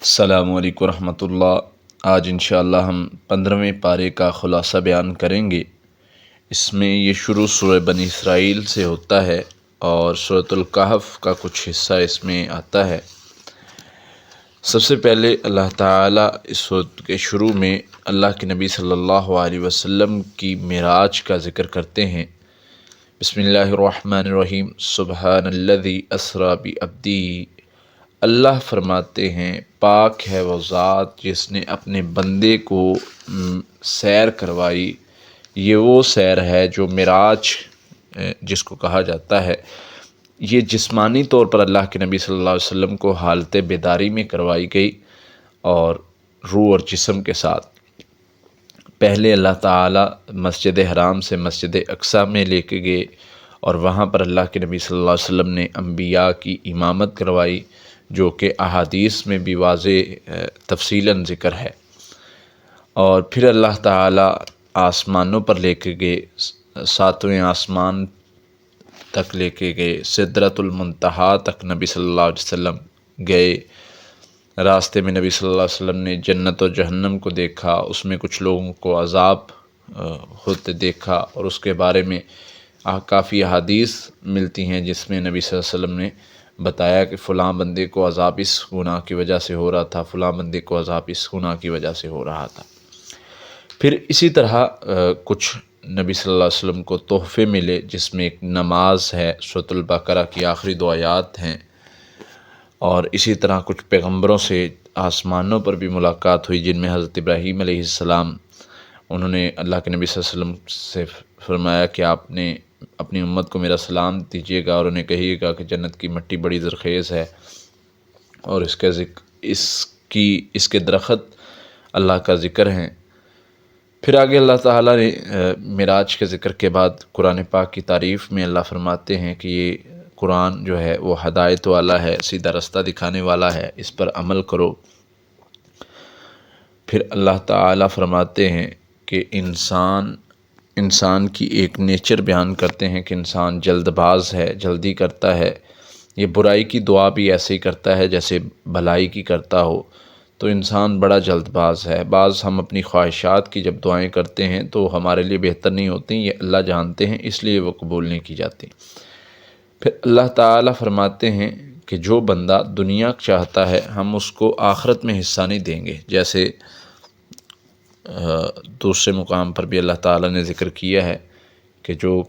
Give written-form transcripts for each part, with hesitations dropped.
السلام علیکم ورحمۃ اللہ۔ آج انشاءاللہ ہم 15ویں پارے کا خلاصہ بیان کریں گے۔ اس میں یہ شروع سورہ بنی اسرائیل سے ہوتا ہے اور سورۃ الکہف کا کچھ حصہ اس میں آتا ہے۔ سب سے پہلے اللہ تعالیٰ اس سورۃ کے شروع میں اللہ کے نبی صلی اللہ علیہ وسلم کی معراج کا ذکر کرتے ہیں۔ بسم اللہ الرحمن الرحیم۔ سبحان الذی اسریٰ بعبدہ، اللہ فرماتے ہیں پاک ہے وہ ذات جس نے اپنے بندے کو سیر کروائی۔ یہ وہ سیر ہے جو معراج جس کو کہا جاتا ہے، یہ جسمانی طور پر اللہ کے نبی صلی اللہ علیہ وسلم کو حالت بیداری میں کروائی گئی اور روح اور جسم کے ساتھ۔ پہلے اللہ تعالیٰ مسجد حرام سے مسجد اقصیٰ میں لے کے گئے اور وہاں پر اللہ کے نبی صلی اللہ علیہ وسلم نے انبیاء کی امامت کروائی، جو کہ احادیث میں بھی واضح تفصیلاً ذکر ہے۔ اور پھر اللہ تعالیٰ آسمانوں پر لے کے گئے، ساتویں آسمان تک لے کے گئے، سدرۃ المنتہا تک نبی صلی اللہ علیہ وسلم گئے۔ راستے میں نبی صلی اللہ علیہ وسلم نے جنت و جہنم کو دیکھا، اس میں کچھ لوگوں کو عذاب ہوتے دیکھا، اور اس کے بارے میں کافی احادیث ملتی ہیں جس میں نبی صلی اللہ علیہ وسلم نے بتایا کہ فلاں بندے کو عذاب اس گناہ کی وجہ سے ہو رہا تھا، فلاں بندے کو عذاب اس گناہ کی وجہ سے ہو رہا تھا۔ پھر اسی طرح کچھ نبی صلی اللہ علیہ وسلم کو تحفے ملے، جس میں ایک نماز ہے، سورۃ البقرہ کی آخری 2 آیات ہیں، اور اسی طرح کچھ پیغمبروں سے آسمانوں پر بھی ملاقات ہوئی، جن میں حضرت ابراہیم علیہ السلام، انہوں نے اللہ کے نبی صلی اللہ علیہ وسلم سے فرمایا کہ آپ نے اپنی امت کو میرا سلام دیجیے گا اور انہیں کہیے گا کہ جنت کی مٹی بڑی زرخیز ہے اور اس کے درخت اللہ کا ذکر ہیں۔ پھر آگے اللہ تعالیٰ نے معراج کے ذکر کے بعد قرآن پاک کی تعریف میں اللہ فرماتے ہیں کہ یہ قرآن جو ہے وہ ہدایت والا ہے، سیدھا رستہ دکھانے والا ہے، اس پر عمل کرو۔ پھر اللہ تعالیٰ فرماتے ہیں کہ انسان کی ایک نیچر بیان کرتے ہیں کہ انسان جلد باز ہے، جلدی کرتا ہے، یہ برائی کی دعا بھی ایسے ہی کرتا ہے جیسے بھلائی کی کرتا ہو، تو انسان بڑا جلد باز ہے۔ بعض ہم اپنی خواہشات کی جب دعائیں کرتے ہیں تو ہمارے لیے بہتر نہیں ہوتی، یہ اللہ جانتے ہیں، اس لیے وہ قبول نہیں کی جاتی۔ پھر اللہ تعالیٰ فرماتے ہیں کہ جو بندہ دنیا چاہتا ہے ہم اس کو آخرت میں حصہ نہیں دیں گے، جیسے دوسرے مقام پر بھی اللہ تعالیٰ نے ذکر کیا ہے کہ جو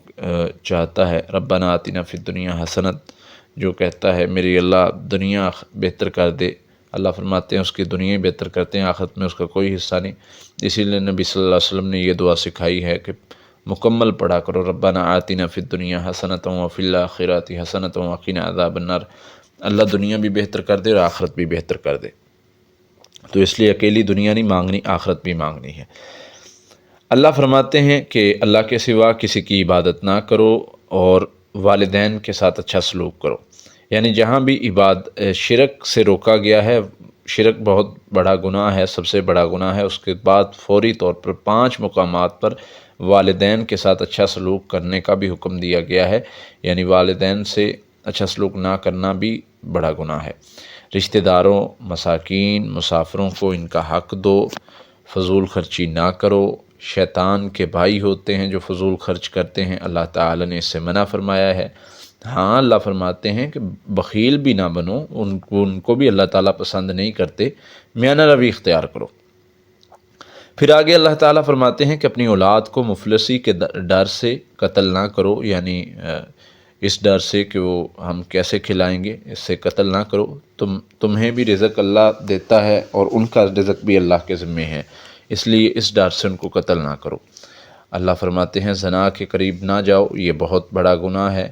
چاہتا ہے ربنا آتنا فی الدنیا حسنت، جو کہتا ہے میری اللہ دنیا بہتر کر دے، اللہ فرماتے ہیں اس کی دنیا بہتر کرتے ہیں، آخرت میں اس کا کوئی حصہ نہیں۔ اسی لیے نبی صلی اللہ علیہ وسلم نے یہ دعا سکھائی ہے کہ مکمل پڑھا کرو، ربنا آتنا فی الدنیا حسنۃ وفی الآخرۃ حسنۃ وقنا عذاب النار، اللہ دنیا بھی بہتر کر دے اور آخرت بھی بہتر کر دے۔ تو اس لیے اکیلی دنیا نہیں مانگنی، آخرت بھی مانگنی ہے۔ اللہ فرماتے ہیں کہ اللہ کے سوا کسی کی عبادت نہ کرو اور والدین کے ساتھ اچھا سلوک کرو، یعنی جہاں بھی شرک سے روکا گیا ہے، شرک بہت بڑا گناہ ہے، سب سے بڑا گناہ ہے، اس کے بعد فوری طور پر 5 مقامات پر والدین کے ساتھ اچھا سلوک کرنے کا بھی حکم دیا گیا ہے، یعنی والدین سے اچھا سلوک نہ کرنا بھی بڑا گناہ ہے۔ رشتہ داروں، مساکین، مسافروں کو ان کا حق دو، فضول خرچی نہ کرو۔ شیطان کے بھائی ہوتے ہیں جو فضول خرچ کرتے ہیں، اللہ تعالیٰ نے اس سے منع فرمایا ہے۔ ہاں، اللہ فرماتے ہیں کہ بخیل بھی نہ بنو، ان کو بھی اللہ تعالیٰ پسند نہیں کرتے، میانہ روی اختیار کرو۔ پھر آگے اللہ تعالیٰ فرماتے ہیں کہ اپنی اولاد کو مفلسی کے ڈر سے قتل نہ کرو، یعنی اس ڈر سے کہ وہ ہم کیسے کھلائیں گے، اس سے قتل نہ کرو۔ تمہیں بھی رزق اللہ دیتا ہے اور ان کا رزق بھی اللہ کے ذمے ہے، اس لیے اس ڈر سے ان کو قتل نہ کرو۔ اللہ فرماتے ہیں زنا کے قریب نہ جاؤ، یہ بہت بڑا گناہ ہے۔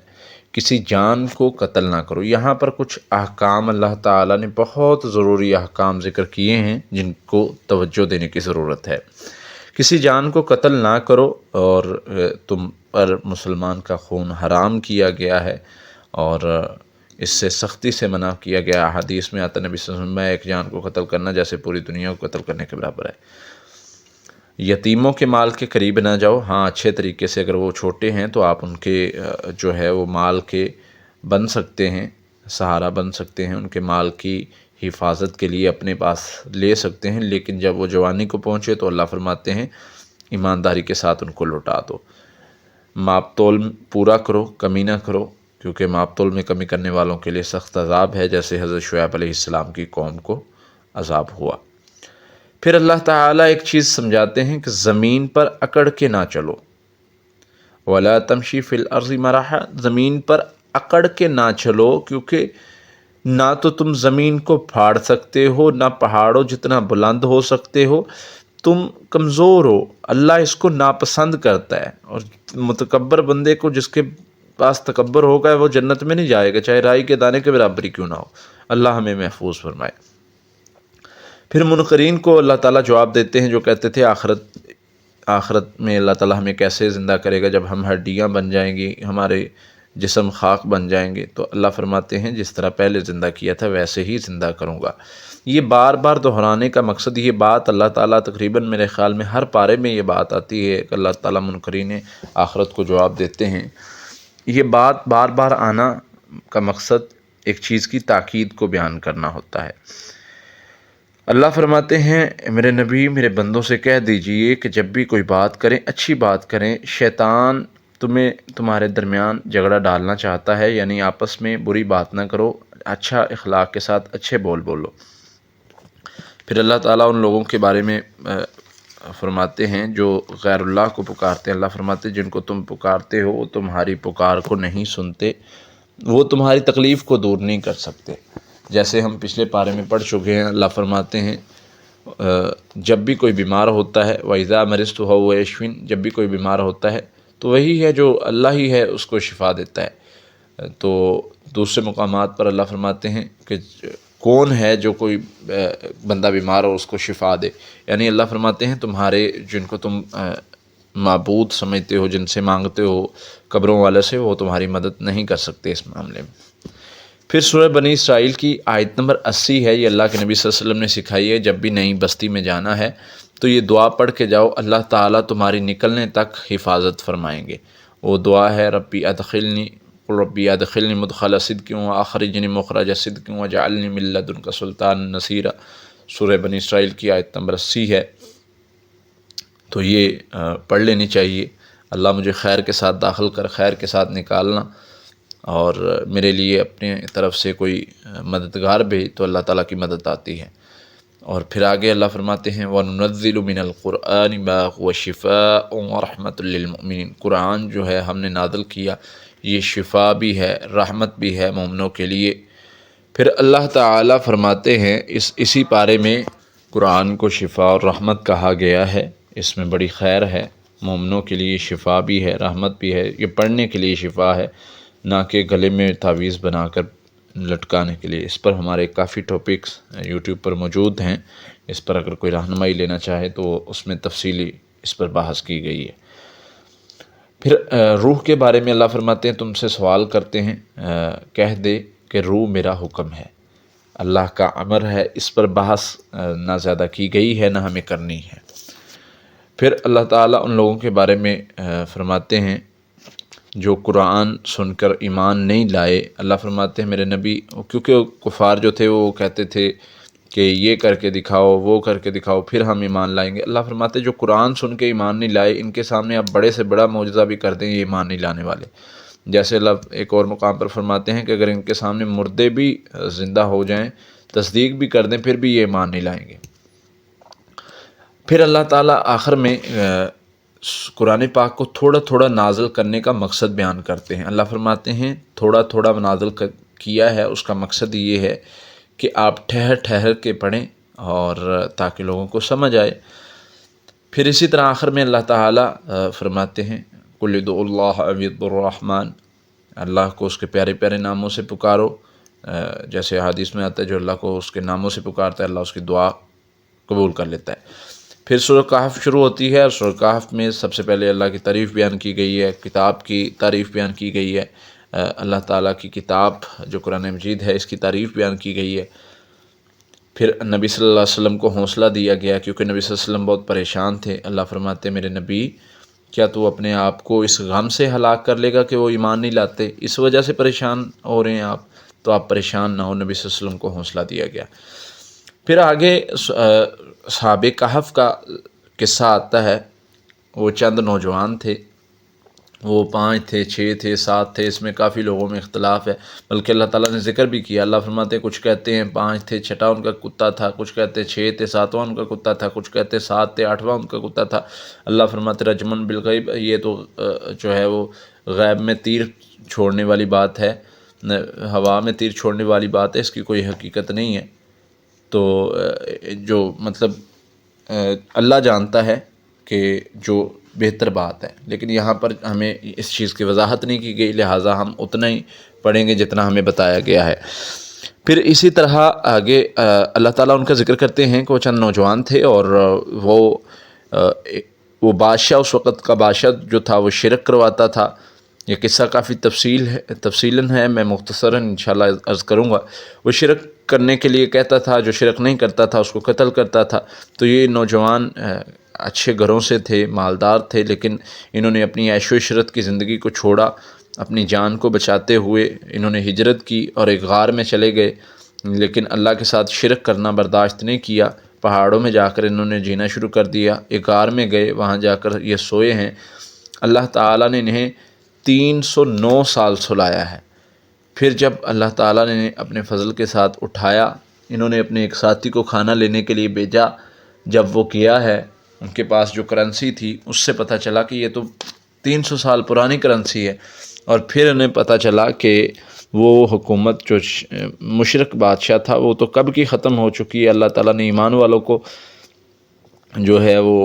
کسی جان کو قتل نہ کرو۔ یہاں پر کچھ احکام اللہ تعالیٰ نے بہت ضروری احکام ذکر کیے ہیں جن کو توجہ دینے کی ضرورت ہے۔ کسی جان کو قتل نہ کرو، اور تم پر مسلمان کا خون حرام کیا گیا ہے اور اس سے سختی سے منع کیا گیا۔ حدیث میں آتا نبی صلی اللہ علیہ وسلم میں ایک جان کو قتل کرنا جیسے پوری دنیا کو قتل کرنے کے برابر ہے۔ یتیموں کے مال کے قریب نہ جاؤ، ہاں اچھے طریقے سے، اگر وہ چھوٹے ہیں تو آپ ان کے جو ہے وہ مال کے بن سکتے ہیں، سہارا بن سکتے ہیں، ان کے مال کی حفاظت کے لیے اپنے پاس لے سکتے ہیں، لیکن جب وہ جوانی کو پہنچے تو اللہ فرماتے ہیں ایمانداری کے ساتھ ان کو لوٹا دو، ماپ تول پورا کرو، کمی نہ کرو، کیونکہ ماپ تول میں کمی کرنے والوں کے لیے سخت عذاب ہے، جیسے حضرت شعیب علیہ السلام کی قوم کو عذاب ہوا۔ پھر اللہ تعالیٰ ایک چیز سمجھاتے ہیں کہ زمین پر اکڑ کے نہ چلو، وَلَا تَمْشِي فِي الْأَرْضِ مَرَحًا، زمین پر اکڑ کے نہ چلو، کیونکہ نہ تو تم زمین کو پھاڑ سکتے ہو، نہ پہاڑوں جتنا بلند ہو سکتے ہو، تم کمزور ہو، اللہ اس کو ناپسند کرتا ہے، اور متکبر بندے کو، جس کے پاس تکبر ہوگا، وہ جنت میں نہیں جائے گا، چاہے رائی کے دانے کے برابر ہی کیوں نہ ہو۔ اللہ ہمیں محفوظ فرمائے۔ پھر منکرین کو اللہ تعالیٰ جواب دیتے ہیں جو کہتے تھے آخرت میں اللہ تعالیٰ ہمیں کیسے زندہ کرے گا جب ہم ہڈیاں بن جائیں گی، ہمارے جسم خاک بن جائیں گے، تو اللہ فرماتے ہیں جس طرح پہلے زندہ کیا تھا ویسے ہی زندہ کروں گا۔ یہ بار بار دہرانے کا مقصد، یہ بات اللہ تعالیٰ تقریباً میرے خیال میں ہر پارے میں یہ بات آتی ہے کہ اللہ تعالیٰ منکرین آخرت کو جواب دیتے ہیں۔ یہ بات بار بار آنا کا مقصد ایک چیز کی تاکید کو بیان کرنا ہوتا ہے۔ اللہ فرماتے ہیں میرے نبی میرے بندوں سے کہہ دیجئے کہ جب بھی کوئی بات کریں اچھی بات کریں، شیطان تمہارے درمیان جھگڑا ڈالنا چاہتا ہے، یعنی آپس میں بری بات نہ کرو، اچھا اخلاق کے ساتھ اچھے بولو۔ پھر اللہ تعالیٰ ان لوگوں کے بارے میں فرماتے ہیں جو غیر اللہ کو پکارتے ہیں، اللہ فرماتے ہیں جن کو تم پکارتے ہو وہ تمہاری پکار کو نہیں سنتے، وہ تمہاری تکلیف کو دور نہیں کر سکتے۔ جیسے ہم پچھلے پارے میں پڑھ چکے ہیں، اللہ فرماتے ہیں جب بھی کوئی بیمار ہوتا ہے، وَإِذَا مَرِضْتُ فَهُوَ يَشْفِينِ، جب بھی کوئی بیمار ہوتا ہے تو وہی ہے جو اللہ ہی ہے اس کو شفا دیتا ہے۔ تو دوسرے مقامات پر اللہ فرماتے ہیں کہ کون ہے جو کوئی بندہ بیمار ہو اس کو شفا دے، یعنی اللہ فرماتے ہیں تمہارے جن کو تم معبود سمجھتے ہو، جن سے مانگتے ہو قبروں والے سے، وہ تمہاری مدد نہیں کر سکتے اس معاملے میں۔ پھر سورہ بنی اسرائیل کی آیت نمبر 80 ہے، یہ اللہ کے نبی صلی اللہ علیہ وسلم نے سکھائی ہے، جب بھی نئی بستی میں جانا ہے تو یہ دعا پڑھ کے جاؤ، اللہ تعالیٰ تمہاری نکلنے تک حفاظت فرمائیں گے۔ وہ دعا ہے ربی ادخلنی مدخل صدق واخرجنی مخرج صدق واجعلنی من لدنک سلطانا نصیرا، سورہ بنی اسرائیل کی آیت نمبر 80 ہے، تو یہ پڑھ لینی چاہیے۔ اللہ مجھے خیر کے ساتھ داخل کر، خیر کے ساتھ نکالنا، اور میرے لیے اپنے طرف سے کوئی مددگار بھی تو اللہ تعالیٰ کی مدد آتی ہے۔ اور پھر آگے اللہ فرماتے ہیں وَنُنَزِّلُ مِنَ الْقُرْآنِ مَا هُوَ شِفَاءٌ وَرَحْمَةٌ لِّلْمُؤْمِنِينَ، قرآن جو ہے ہم نے نازل کیا، یہ شفا بھی ہے، رحمت بھی ہے مومنوں کے لیے۔ پھر اللہ تعالیٰ فرماتے ہیں اسی پارے میں قرآن کو شفا اور رحمت کہا گیا ہے، اس میں بڑی خیر ہے، مومنوں کے لیے شفا بھی ہے، رحمت بھی ہے، یہ پڑھنے کے لیے شفا ہے، نہ کہ گلے میں تعویذ بنا کر لٹکانے کے لیے۔ اس پر ہمارے کافی ٹاپکس یوٹیوب پر موجود ہیں، اس پر اگر کوئی رہنمائی لینا چاہے تو اس میں تفصیلی اس پر بحث کی گئی ہے۔ پھر روح کے بارے میں اللہ فرماتے ہیں تم سے سوال کرتے ہیں، کہہ دے کہ روح میرا حکم ہے، اللہ کا امر ہے، اس پر بحث نہ زیادہ کی گئی ہے نہ ہمیں کرنی ہے۔ پھر اللہ تعالیٰ ان لوگوں کے بارے میں فرماتے ہیں جو قرآن سن کر ایمان نہیں لائے، اللہ فرماتے ہیں میرے نبی، کیونکہ کفار جو تھے وہ کہتے تھے کہ یہ کر کے دکھاؤ، وہ کر کے دکھاؤ پھر ہم ایمان لائیں گے۔ اللہ فرماتے ہیں جو قرآن سن کے ایمان نہیں لائے، ان کے سامنے آپ بڑے سے بڑا معجزہ بھی کر دیں یہ ایمان نہیں لانے والے۔ جیسے اللہ ایک اور مقام پر فرماتے ہیں کہ اگر ان کے سامنے مردے بھی زندہ ہو جائیں، تصدیق بھی کر دیں، پھر بھی یہ ایمان نہیں لائیں گے۔ پھر اللہ تعالیٰ آخر میں قرآن پاک کو تھوڑا تھوڑا نازل کرنے کا مقصد بیان کرتے ہیں۔ اللہ فرماتے ہیں تھوڑا تھوڑا نازل کیا ہے، اس کا مقصد یہ ہے کہ آپ ٹھہر ٹھہر کے پڑھیں اور تاکہ لوگوں کو سمجھ آئے۔ پھر اسی طرح آخر میں اللہ تعالیٰ فرماتے ہیں قُلِ ادْعُوا اللَّهَ أَوِ ادْعُوا الرَّحْمَنَ، اللہ کو اس کے پیارے پیارے ناموں سے پکارو، جیسے حدیث میں آتا ہے جو اللہ کو اس کے ناموں سے پکارتا ہے اللہ اس کی دعا قبول کر لیتا ہے۔ پھر سورہ کہف شروع ہوتی ہے، اور سورہ کہف میں سب سے پہلے اللہ کی تعریف بیان کی گئی ہے، کتاب کی تعریف بیان کی گئی ہے، اللہ تعالیٰ کی کتاب جو قرآن مجید ہے اس کی تعریف بیان کی گئی ہے۔ پھر نبی صلی اللہ علیہ وسلم کو حوصلہ دیا گیا کیونکہ نبی صلی اللہ علیہ وسلم بہت پریشان تھے۔ اللہ فرماتے میرے نبی کیا تو اپنے آپ کو اس غم سے ہلاک کر لے گا کہ وہ ایمان نہیں لاتے، اس وجہ سے پریشان ہو رہے ہیں آپ؟ تو آپ پریشان نہ ہو، نبی صلی اللہ علیہ وسلم کو حوصلہ دیا گیا۔ پھر آگے اصحاب کہف کا قصہ آتا ہے۔ وہ چند نوجوان تھے، وہ 5 تھے، 6 تھے، 7 تھے، اس میں کافی لوگوں میں اختلاف ہے، بلکہ اللہ تعالیٰ نے ذکر بھی کیا۔ اللہ فرماتے ہیں کچھ کہتے ہیں 5 تھے، 6واں ان کا کتا تھا، کچھ کہتے ہیں 6 تھے، 7واں ان کا کتا تھا، کچھ کہتے ہیں 7 تھے، 8واں ان کا کتا تھا۔ اللہ فرماتے رجمن بالغیب، یہ تو جو ہے وہ غیب میں تیر چھوڑنے والی بات ہے، ہوا میں تیر چھوڑنے والی بات ہے، اس کی کوئی حقیقت نہیں ہے۔ تو جو مطلب اللہ جانتا ہے کہ جو بہتر بات ہے، لیکن یہاں پر ہمیں اس چیز کی وضاحت نہیں کی گئی، لہٰذا ہم اتنا ہی پڑھیں گے جتنا ہمیں بتایا گیا ہے۔ پھر اسی طرح آگے اللہ تعالیٰ ان کا ذکر کرتے ہیں کہ وہ چند نوجوان تھے، اور وہ بادشاہ، اس وقت کا بادشاہ جو تھا وہ شرک کرواتا تھا۔ یہ قصہ کافی تفصیلاً ہے، میں مختصراً انشاءاللہ عرض کروں گا۔ وہ شرک کرنے کے لیے کہتا تھا، جو شرک نہیں کرتا تھا اس کو قتل کرتا تھا۔ تو یہ نوجوان اچھے گھروں سے تھے، مالدار تھے، لیکن انہوں نے اپنی عیش و عشرت کی زندگی کو چھوڑا، اپنی جان کو بچاتے ہوئے انہوں نے ہجرت کی اور ایک غار میں چلے گئے، لیکن اللہ کے ساتھ شرک کرنا برداشت نہیں کیا۔ پہاڑوں میں جا کر انہوں نے جینا شروع کر دیا، ایک غار میں گئے، وہاں جا کر یہ سوئے ہیں۔ اللہ تعالیٰ نے انہیں 309 سال سلایا ہے۔ پھر جب اللہ تعالیٰ نے اپنے فضل کے ساتھ اٹھایا، انہوں نے اپنے ایک ساتھی کو کھانا لینے کے لیے بھیجا۔ جب وہ کیا ہے، ان کے پاس جو کرنسی تھی اس سے پتہ چلا کہ یہ تو 300 سال پرانی کرنسی ہے، اور پھر انہیں پتہ چلا کہ وہ حکومت جو مشرک بادشاہ تھا وہ تو کب کی ختم ہو چکی ہے۔ اللہ تعالیٰ نے ایمان والوں کو جو ہے وہ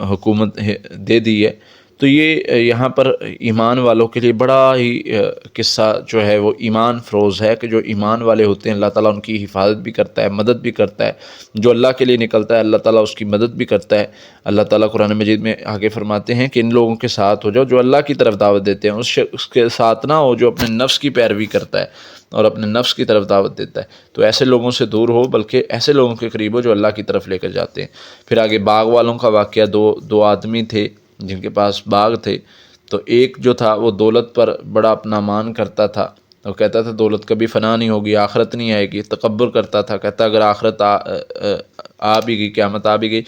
حکومت دے دی ہے۔ تو یہ یہاں پر ایمان والوں کے لیے بڑا ہی قصہ جو ہے وہ ایمان فروز ہے، کہ جو ایمان والے ہوتے ہیں اللہ تعالیٰ ان کی حفاظت بھی کرتا ہے، مدد بھی کرتا ہے۔ جو اللہ کے لیے نکلتا ہے اللہ تعالیٰ اس کی مدد بھی کرتا ہے۔ اللہ تعالیٰ قرآن مجید میں آگے فرماتے ہیں کہ ان لوگوں کے ساتھ ہو جاؤ جو اللہ کی طرف دعوت دیتے ہیں، اس کے ساتھ نہ ہو جو اپنے نفس کی پیروی کرتا ہے اور اپنے نفس کی طرف دعوت دیتا ہے۔ تو ایسے لوگوں سے دور ہو، بلکہ ایسے لوگوں کے قریب ہو جو اللہ کی طرف لے کر جاتے ہیں۔ پھر آگے باغ والوں کا واقعہ، دو آدمی تھے جن کے پاس باغ تھے۔ تو ایک جو تھا وہ دولت پر بڑا اپنا مان کرتا تھا، وہ کہتا تھا دولت کبھی فنا نہیں ہوگی، آخرت نہیں آئے گی، تکبر کرتا تھا، کہتا اگر آخرت آ بھی گئی، قیامت آ بھی گئی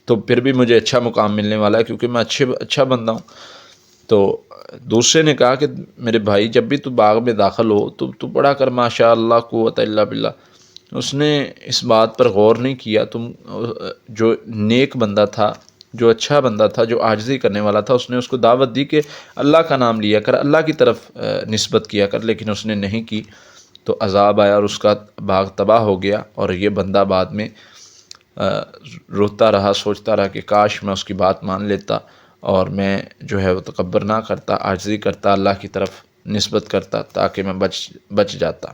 تو پھر بھی مجھے اچھا مقام ملنے والا ہے، کیونکہ میں اچھا بندہ ہوں۔ تو دوسرے نے کہا کہ میرے بھائی جب بھی تو باغ میں داخل ہو تو پڑھا کر ماشاء اللہ قوت الا باللہ۔ اس نے اس بات پر غور نہیں کیا، جو نیک بندہ تھا، جو اچھا بندہ تھا، جو عاجزی کرنے والا تھا، اس نے اس کو دعوت دی کہ اللہ کا نام لیا کر، اللہ کی طرف نسبت کیا کر، لیکن اس نے نہیں کی۔ تو عذاب آیا اور اس کا باغ تباہ ہو گیا، اور یہ بندہ بعد میں روتا رہا، سوچتا رہا کہ کاش میں اس کی بات مان لیتا اور میں جو ہے وہ تکبر نہ کرتا، عاجزی کرتا، اللہ کی طرف نسبت کرتا تاکہ میں بچ جاتا۔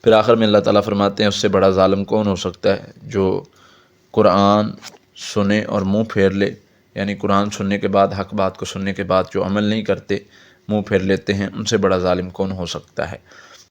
پھر آخر میں اللہ تعالیٰ فرماتے ہیں اس سے بڑا ظالم کون ہو سکتا ہے جو قرآن سنے اور منہ پھیر لے، یعنی قرآن سننے کے بعد، حق بات کو سننے کے بعد جو عمل نہیں کرتے، منہ پھیر لیتے ہیں، ان سے بڑا ظالم کون ہو سکتا ہے۔